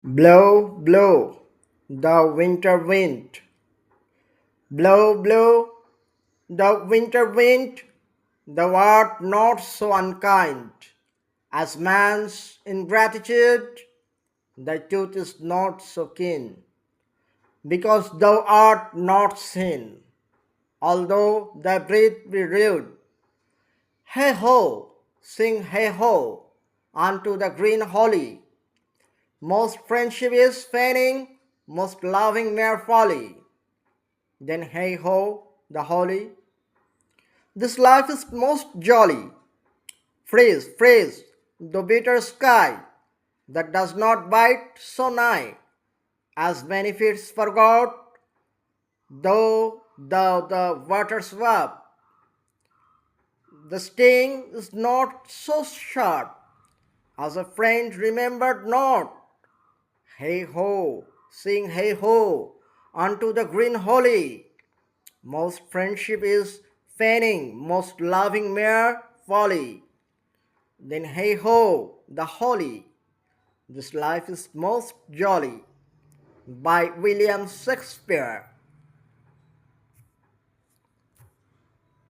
Blow, blow, the winter wind. Blow, blow, the winter wind. Thou art not so unkind as man's ingratitude. Thy tooth is not so keen, because thou art not sin, although thy breath be rude. Hey ho, sing hey ho, unto the green holly. Most friendship is feigning, most loving mere folly. Then hey ho, the holly. This life is most jolly. Freeze, freeze, the bitter sky that does not bite so nigh, as benefits forgot, though the waters swap. The sting is not so sharp, as a friend remembered not. Hey ho, sing hey ho, unto the green holly. Most friendship is feigning, most loving mere folly. Then hey ho, the holly. This life is most jolly. By William Sexpare.